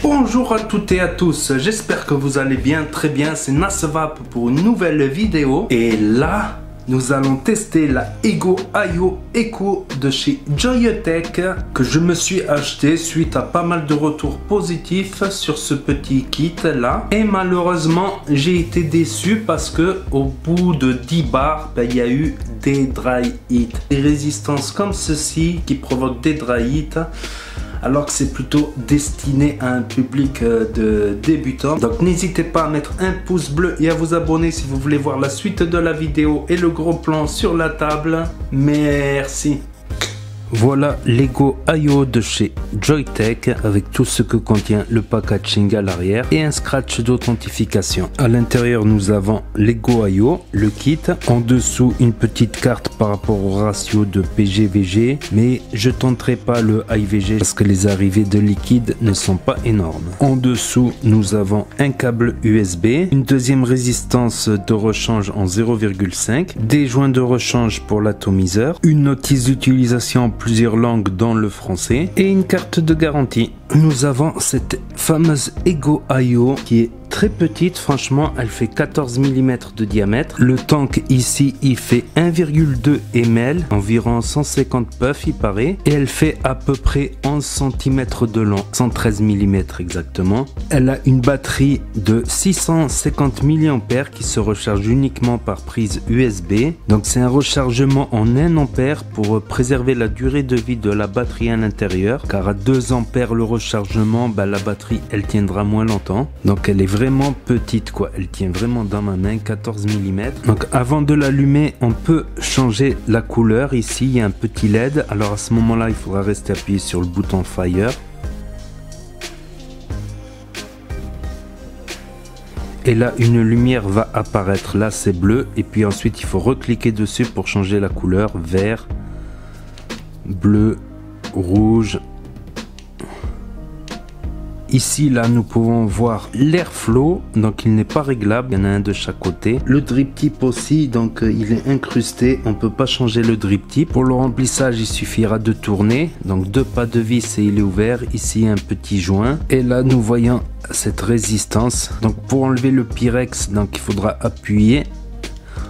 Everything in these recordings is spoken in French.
Bonjour à toutes et à tous, j'espère que vous allez bien, très bien, c'est Nasvap pour une nouvelle vidéo. Et là, nous allons tester la Ego IO Eco de chez Joyetech que je me suis acheté suite à pas mal de retours positifs sur ce petit kit là. Et malheureusement, j'ai été déçu parce que au bout de 10 bars, il y a eu des dry hits. Des résistances comme ceci qui provoquent des dry hits, alors que c'est plutôt destiné à un public de débutants. Donc n'hésitez pas à mettre un pouce bleu et à vous abonner si vous voulez voir la suite de la vidéo et le gros plan sur la table. Merci. Voilà l'Ego IO de chez Joyetech avec tout ce que contient le packaging à l'arrière et un scratch d'authentification. À l'intérieur nous avons l'Ego IO, le kit, en dessous une petite carte par rapport au ratio de PG-VG, mais je tenterai pas le IVG parce que les arrivées de liquide ne sont pas énormes. En dessous nous avons un câble USB, une deuxième résistance de rechange en 0,5, des joints de rechange pour l'atomiseur, une notice d'utilisation plusieurs langues dans le français et une carte de garantie. Nous avons cette fameuse Ego IO qui est très petite, franchement elle fait 14 mm de diamètre. Le tank ici il fait 1,2 ml, environ 150 puffs il paraît, et elle fait à peu près 11 cm de long, 113 mm exactement. Elle a une batterie de 650 mAh qui se recharge uniquement par prise USB, donc c'est un rechargement en 1 ampère pour préserver la durée de vie de la batterie à l'intérieur, car à 2 ampères le rechargement, la batterie elle tiendra moins longtemps. Donc elle est vraiment petite quoi, elle tient vraiment dans ma main, 14 mm. Donc avant de l'allumer on peut changer la couleur. Ici il y a un petit LED, alors à ce moment là il faudra rester appuyé sur le bouton Fire. Et là une lumière va apparaître, là c'est bleu, et puis ensuite il faut recliquer dessus pour changer la couleur, vert, bleu, rouge. Ici là nous pouvons voir l'airflow, donc il n'est pas réglable, il y en a un de chaque côté. Le drip tip aussi, donc il est incrusté, on peut pas changer le drip tip. Pour le remplissage il suffira de tourner, donc 2 pas de vis et il est ouvert. Ici un petit joint, et là nous voyons cette résistance. Donc pour enlever le Pyrex, donc il faudra appuyer.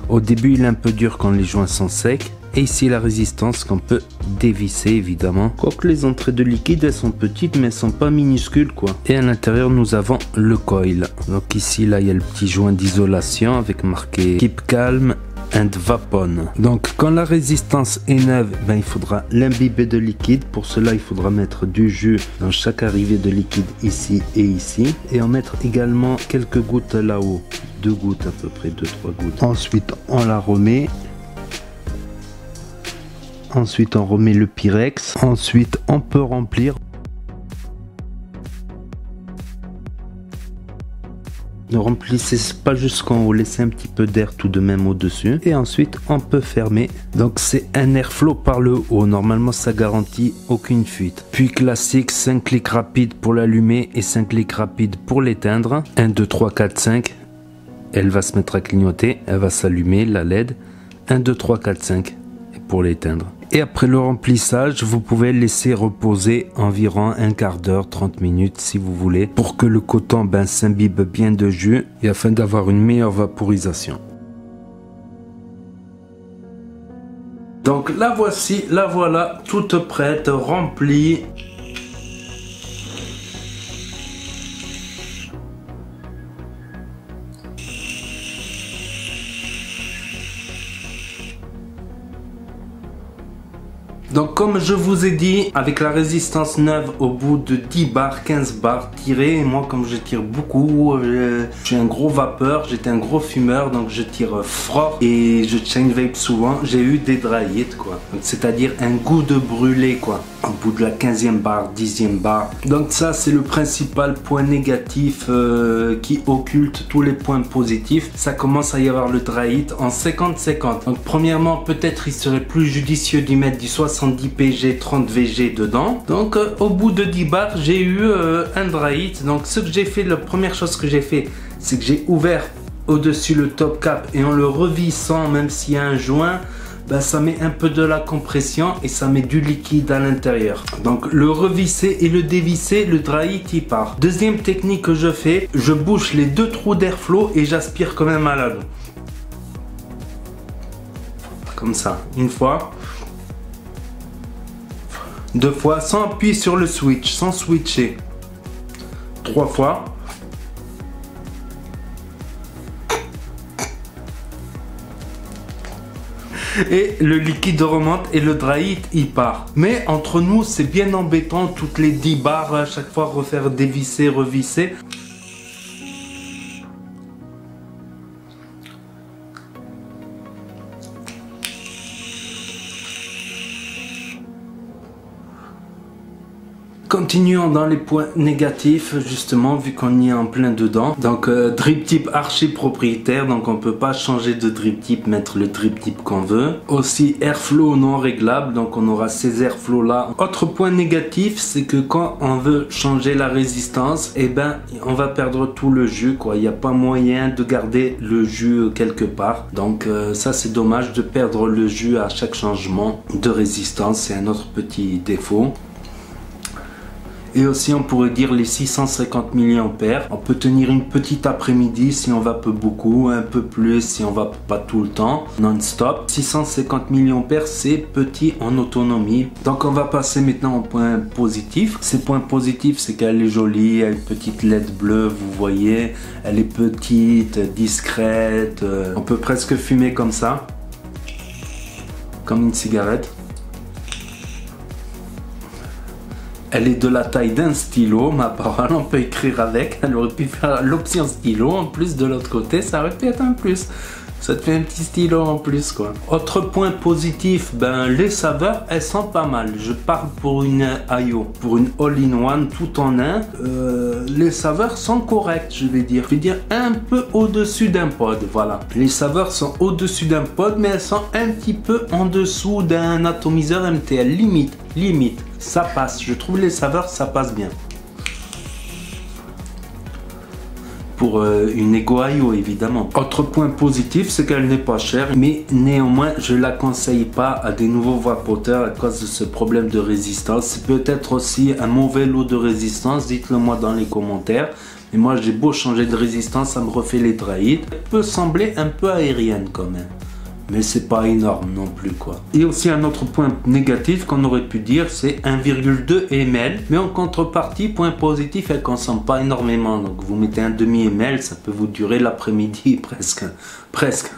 Au début il est un peu dur quand les joints sont secs. Et ici la résistance qu'on peut dévisser évidemment. Quoique les entrées de liquide elles sont petites mais elles sont pas minuscules quoi. Et à l'intérieur nous avons le coil. Donc ici là il y a le petit joint d'isolation avec marqué Keep Calm and Vapon. Donc quand la résistance est neuve, il faudra l'imbiber de liquide. Pour cela il faudra mettre du jus dans chaque arrivée de liquide ici et ici. Et en mettre également quelques gouttes là-haut. 2 gouttes à peu près, 2-3 gouttes. Ensuite on la remet. Ensuite on remet le Pyrex, ensuite on peut remplir. Ne remplissez pas jusqu'en haut, laissez un petit peu d'air tout de même au dessus. Et ensuite on peut fermer. Donc c'est un airflow par le haut, normalement ça garantit aucune fuite. Puis classique, 5 clics rapides pour l'allumer et 5 clics rapides pour l'éteindre. 1, 2, 3, 4, 5. Elle va se mettre à clignoter, elle va s'allumer la LED. 1, 2, 3, 4, 5 pour l'éteindre. Et après le remplissage, vous pouvez laisser reposer environ un quart d'heure, 30 minutes si vous voulez, pour que le coton s'imbibe bien de jus et afin d'avoir une meilleure vaporisation. Donc la voici, la voilà, toute prête, remplie. Donc comme je vous ai dit, avec la résistance neuve au bout de 10 bars, 15 bars tirés, et moi comme je tire beaucoup, je suis un gros vapeur, j'étais un gros fumeur, donc je tire fort et je chain vape souvent, j'ai eu des dry hits quoi. C'est-à-dire un goût de brûlé quoi, au bout de la 15e barre, 10e barre. Donc ça c'est le principal point négatif qui occulte tous les points positifs. Ça commence à y avoir le dry hit en 50-50. Donc premièrement peut-être il serait plus judicieux d'y mettre du 70 PG, 30 VG dedans. Donc au bout de 10 bars j'ai eu un dry hit. Donc ce que j'ai fait, la première chose que j'ai fait, c'est que j'ai ouvert au-dessus le top cap et en le revissant, même s'il y a un joint, ben, ça met un peu de la compression et ça met du liquide à l'intérieur. Donc le revisser et le dévisser, le dry heat il part. Deuxième technique que je fais, je bouche les deux trous d'airflow et j'aspire quand même à l'anneau. Comme ça, une fois. Deux fois, sans appuyer sur le switch, sans switcher. Trois fois. Et le liquide remonte et le dry heat il part. Mais entre nous c'est bien embêtant toutes les 10 bars à chaque fois refaire dévisser, revisser. Continuons dans les points négatifs justement vu qu'on y est en plein dedans. Donc drip tip archi propriétaire, donc on peut pas changer de drip tip, mettre le drip tip qu'on veut. Aussi airflow non réglable, donc on aura ces airflow là. Autre point négatif, c'est que quand on veut changer la résistance, et ben on va perdre tout le jus quoi. Il n'y a pas moyen de garder le jus quelque part. Donc ça c'est dommage de perdre le jus à chaque changement de résistance, c'est un autre petit défaut. Et aussi on pourrait dire les 650 mAh, on peut tenir une petite après-midi si on vape beaucoup, un peu plus si on vape pas tout le temps, non-stop. 650 mAh c'est petit en autonomie. Donc on va passer maintenant au point positif. Ces points positifs c'est qu'elle est jolie, elle a une petite LED bleue, vous voyez, elle est petite, discrète, on peut presque fumer comme ça, comme une cigarette. Elle est de la taille d'un stylo, ma parole, on peut écrire avec. Elle aurait pu faire l'option stylo en plus de l'autre côté, ça aurait pu être un plus. Ça te fait un petit stylo en plus quoi. Autre point positif, ben les saveurs elles sont pas mal. Je parle pour une Ayo, pour une all-in-one tout en un. Les saveurs sont correctes, je vais dire un peu au-dessus d'un pod, voilà. Les saveurs sont au-dessus d'un pod, mais elles sont un petit peu en dessous d'un atomiseur MTL, limite. Ça passe, je trouve les saveurs ça passe bien. Pour une Ego Ayo évidemment. Autre point positif, c'est qu'elle n'est pas chère, mais néanmoins je la conseille pas à des nouveaux vapoteurs à cause de ce problème de résistance. C'est peut-être aussi un mauvais lot de résistance, dites-le moi dans les commentaires. Mais moi j'ai beau changer de résistance, ça me refait les dry heat. Elle peut sembler un peu aérienne quand même, mais c'est pas énorme non plus quoi. Et aussi un autre point négatif qu'on aurait pu dire, c'est 1,2 ml, mais en contrepartie, point positif, elle consomme pas énormément. Donc vous mettez un demi ml, ça peut vous durer l'après-midi presque.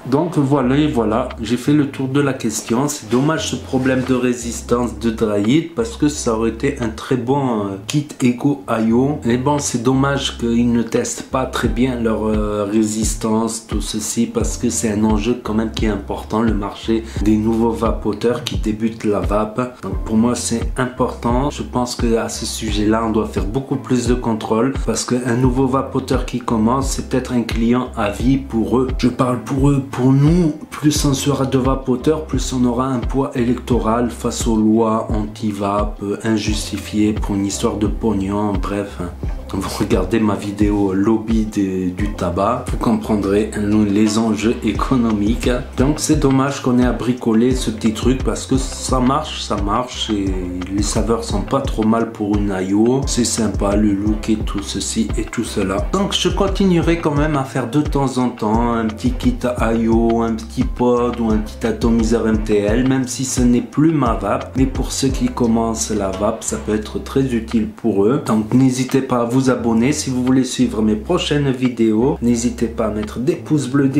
Donc voilà, j'ai fait le tour de la question. C'est dommage ce problème de résistance de dry heat parce que ça aurait été un très bon kit Ego Ayo. Mais bon, c'est dommage qu'ils ne testent pas très bien leur résistance, tout ceci, parce que c'est un enjeu quand même qui est important, le marché des nouveaux vapoteurs qui débutent la vape. Donc pour moi c'est important. Je pense que à ce sujet là on doit faire beaucoup plus de contrôle parce qu'un nouveau vapoteur qui commence, c'est peut-être un client à vie pour eux. Je parle pour eux, pour nous, plus on sera de vapoteurs, plus on aura un poids électoral face aux lois anti-vape injustifiées pour une histoire de pognon, bref. Vous regardez ma vidéo lobby du tabac, vous comprendrez les enjeux économiques. Donc c'est dommage qu'on ait à bricoler ce petit truc parce que ça marche et les saveurs sont pas trop mal pour une Ayo. C'est sympa le look et tout ceci et tout cela. Donc je continuerai quand même à faire de temps en temps un petit kit Ayo, un petit pod ou un petit atomiseur MTL, même si ce n'est plus ma vape. Mais pour ceux qui commencent la vape, ça peut être très utile pour eux. Donc n'hésitez pas à vous abonner si vous voulez suivre mes prochaines vidéos. N'hésitez pas à mettre des pouces bleus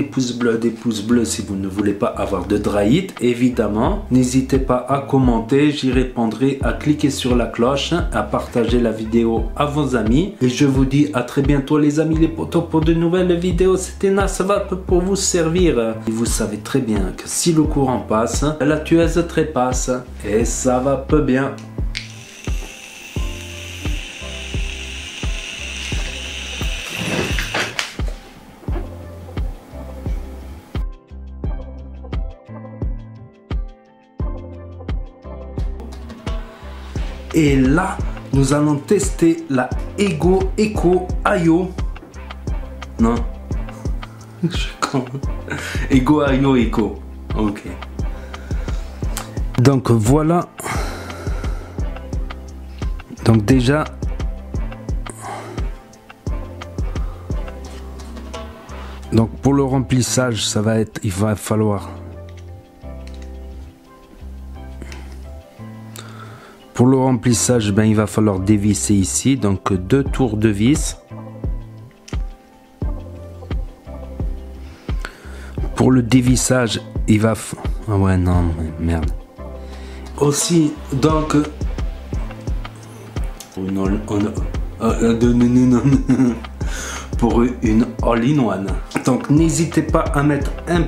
si vous ne voulez pas avoir de dry heat, évidemment. N'hésitez pas à commenter, j'y répondrai, à cliquer sur la cloche, à partager la vidéo à vos amis. Et je vous dis à très bientôt les amis les potos pour de nouvelles vidéos. C'était NasVape pour vous servir. Et vous savez très bien que si le courant passe, la tueuse trépasse. Et ça va peu bien. Et là, nous allons tester la Ego Ayo. Non, je suis con. Ego Ayo Eco. Ok. Donc voilà. Donc déjà, donc pour le remplissage, ça va être, il va falloir, pour le remplissage, ben il va falloir dévisser ici, donc 2 tours de vis. Pour le dévissage, il va, ah ouais non, merde. Aussi, donc pour une all-in-one. Donc n'hésitez pas à mettre un